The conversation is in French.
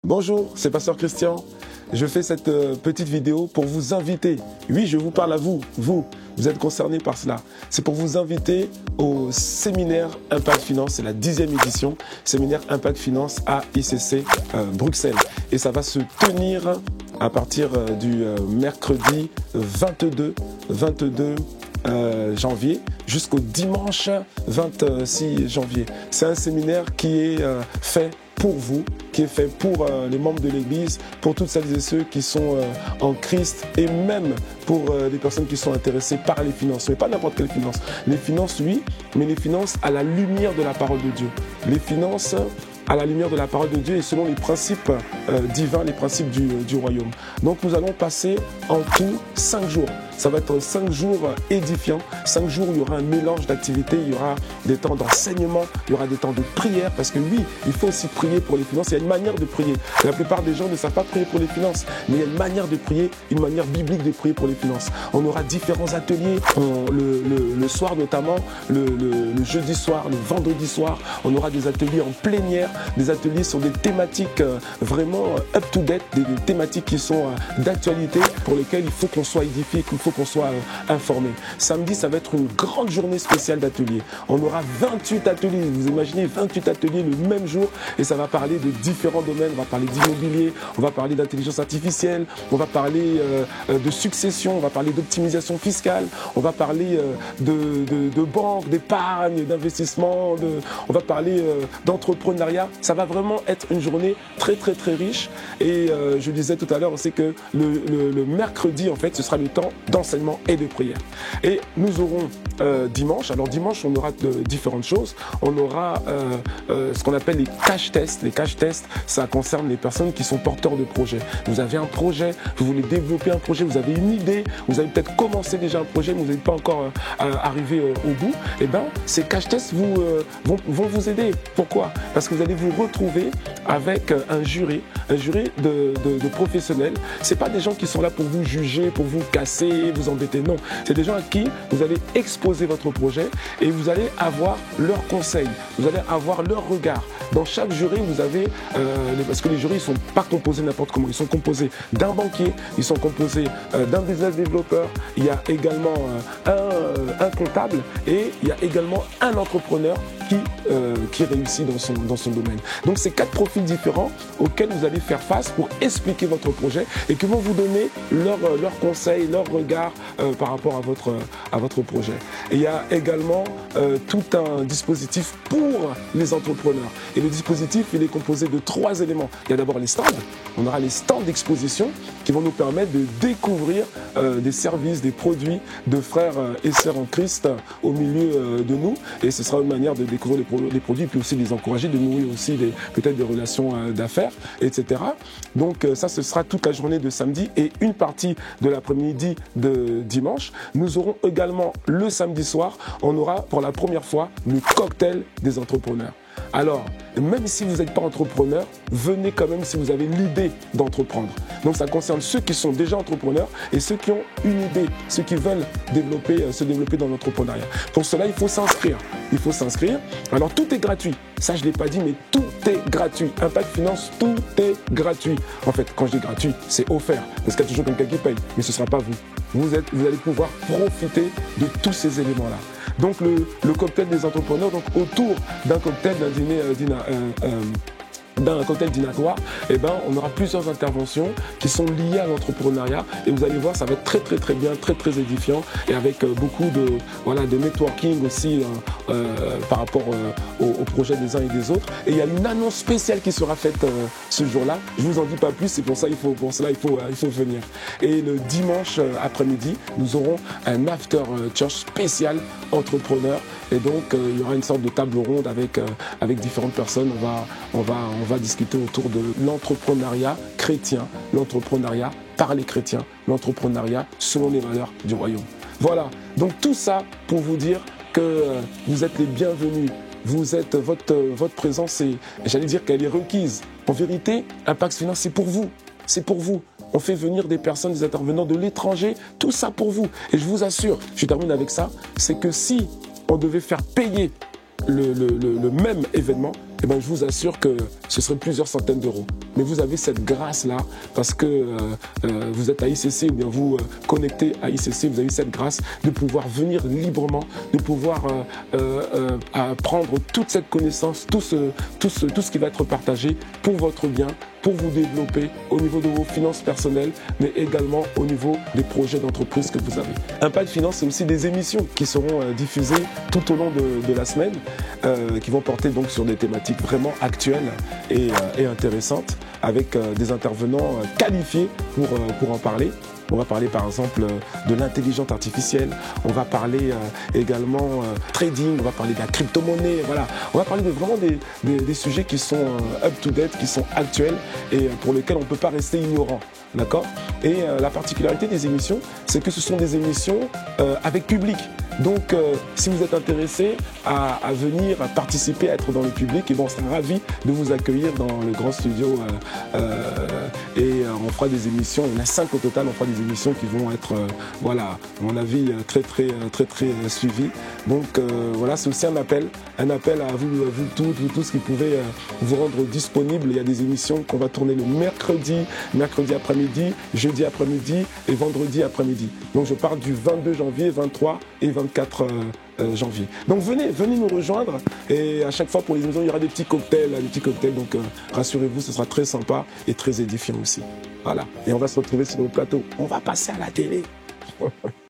Bonjour, c'est Pasteur Christian. Je fais cette petite vidéo pour vous inviter. Oui, je vous parle à vous. Vous êtes concernés par cela. C'est pour vous inviter au séminaire Impact Finance. C'est la 10e édition. Séminaire Impact Finance à ICC Bruxelles. Et ça va se tenir à partir du mercredi 22 janvier jusqu'au dimanche 26 janvier. C'est un séminaire qui est fait pour vous, qui est fait pour les membres de l'Église, pour toutes celles et ceux qui sont en Christ et même pour les personnes qui sont intéressées par les finances. Mais pas n'importe quelle finance. Les finances, oui, mais les finances à la lumière de la parole de Dieu. Les finances à la lumière de la parole de Dieu et selon les principes divins, les principes du royaume. Donc nous allons passer en tout 5 jours. Ça va être 5 jours édifiants, 5 jours où il y aura un mélange d'activités, il y aura des temps d'enseignement, il y aura des temps de prière, parce que oui, il faut aussi prier pour les finances, il y a une manière de prier. La plupart des gens ne savent pas prier pour les finances, mais il y a une manière de prier, une manière biblique de prier pour les finances. On aura différents ateliers, le soir notamment, le jeudi soir, le vendredi soir, on aura des ateliers en plénière, des ateliers sur des thématiques vraiment up-to-date, des thématiques qui sont d'actualité, pour lesquelles il faut qu'on soit édifié, qu'il faut qu'on soit informé. Samedi, ça va être une grande journée spéciale d'ateliers. On aura 28 ateliers, vous imaginez 28 ateliers le même jour, et ça va parler de différents domaines. On va parler d'immobilier, on va parler d'intelligence artificielle, on va parler de succession, on va parler d'optimisation fiscale, on va parler de banque, d'épargne, d'investissement, on va parler d'entrepreneuriat. Ça va vraiment être une journée très riche. Et je disais tout à l'heure aussi que le mercredi, en fait, ce sera le temps d'enseignement et de prière. Et nous aurons dimanche, alors dimanche, on aura différentes choses. On aura ce qu'on appelle les cash tests. Les cash tests, ça concerne les personnes qui sont porteurs de projets. Vous avez un projet, vous voulez développer un projet, vous avez une idée, vous avez peut-être commencé déjà un projet, mais vous n'êtes pas encore arrivé au bout. Et bien, ces cash tests vont vous aider. Pourquoi? Parce que vous allez vous retrouver avec un jury de professionnels. C'est pas des gens qui sont là pour vous juger, pour vous casser, vous embêter. Non, c'est des gens à qui vous allez exposer votre projet et vous allez avoir leurs conseils, vous allez avoir leur regard. Dans chaque jury, vous avez, parce que les jurys ne sont pas composés n'importe comment, ils sont composés d'un banquier, ils sont composés d'un business développeur, il y a également un comptable et il y a également un entrepreneur qui réussit dans son domaine. Donc c'est 4 profils différents auxquels vous allez faire face pour expliquer votre projet et qui vont vous donner leurs conseils, leurs regards par rapport à votre projet. Et il y a également tout un dispositif pour les entrepreneurs. Et le dispositif, il est composé de 3 éléments. Il y a d'abord les stands. On aura les stands d'exposition qui vont nous permettre de découvrir des services, des produits de frères et sœurs en Christ au milieu de nous. Et ce sera une manière de découvrir les produits, puis aussi les encourager, de nourrir aussi peut-être des relations d'affaires, etc. Donc ça, ce sera toute la journée de samedi et une partie de l'après-midi de dimanche. Nous aurons également le samedi soir, on aura pour la première fois le cocktail des entrepreneurs. Alors, même si vous n'êtes pas entrepreneur, venez quand même si vous avez l'idée d'entreprendre. Donc ça concerne ceux qui sont déjà entrepreneurs et ceux qui ont une idée, ceux qui veulent se développer dans l'entrepreneuriat. Pour cela, il faut s'inscrire. Il faut s'inscrire. Alors tout est gratuit. Ça, je ne l'ai pas dit, mais tout est gratuit. Impact Finance, tout est gratuit. En fait, quand je dis gratuit, c'est offert. Parce qu'il y a toujours quelqu'un qui paye, mais ce ne sera pas vous. Vous allez pouvoir profiter de tous ces éléments-là. Donc le cocktail des entrepreneurs, donc autour d'un cocktail, d'un cocktail dînatoire, eh ben, on aura plusieurs interventions qui sont liées à l'entrepreneuriat et vous allez voir, ça va être très bien, très édifiant et avec beaucoup de networking aussi par rapport au projet des uns et des autres. Et il y a une annonce spéciale qui sera faite ce jour-là. Je vous en dis pas plus, c'est pour ça il faut venir. Et le dimanche après-midi, nous aurons un after church spécial entrepreneur. Et donc, il y aura une sorte de table ronde avec différentes personnes. On va discuter autour de l'entrepreneuriat chrétien, l'entrepreneuriat par les chrétiens, l'entrepreneuriat selon les valeurs du royaume. Voilà, donc tout ça pour vous dire que vous êtes les bienvenus. Votre présence, j'allais dire qu'elle est requise. En vérité, Impact Finance, c'est pour vous. C'est pour vous. On fait venir des personnes, des intervenants de l'étranger, tout ça pour vous. Et je vous assure, je termine avec ça, c'est que si on devait faire payer le même événement, eh ben, je vous assure que ce serait plusieurs centaines d'euros. Mais vous avez cette grâce-là parce que vous êtes à ICC ou bien vous connectez à ICC, vous avez cette grâce de pouvoir venir librement, de pouvoir prendre toute cette connaissance, tout ce qui va être partagé pour votre bien, pour vous développer au niveau de vos finances personnelles, mais également au niveau des projets d'entreprise que vous avez. Impact Finance, c'est aussi des émissions qui seront diffusées tout au long de la semaine, qui vont porter donc sur des thématiques vraiment actuelles et intéressantes, avec des intervenants qualifiés pour en parler. On va parler par exemple de l'intelligence artificielle, on va parler également trading, on va parler de la crypto-monnaie, voilà. On va parler vraiment des sujets qui sont up-to-date, qui sont actuels et pour lesquels on ne peut pas rester ignorant. D'accord ? Et la particularité des émissions, c'est que ce sont des émissions avec public. Donc, si vous êtes intéressé à venir, à participer, à être dans le public, et bon, on sera ravis de vous accueillir dans le grand studio. On fera des émissions, il y en a 5 au total, on fera des émissions qui vont être, voilà, à mon avis, très suivies. Donc, voilà, c'est aussi un appel à vous tous qui pouvez vous rendre disponibles. Il y a des émissions qu'on va tourner le mercredi après-midi, jeudi après-midi et vendredi après-midi. Donc, je parle du 22 janvier, 23 et 24 janvier. Donc venez nous rejoindre et à chaque fois pour les émissions il y aura des petits cocktails, donc rassurez-vous, ce sera très sympa et très édifiant aussi. Voilà. Et on va se retrouver sur le plateau. On va passer à la télé.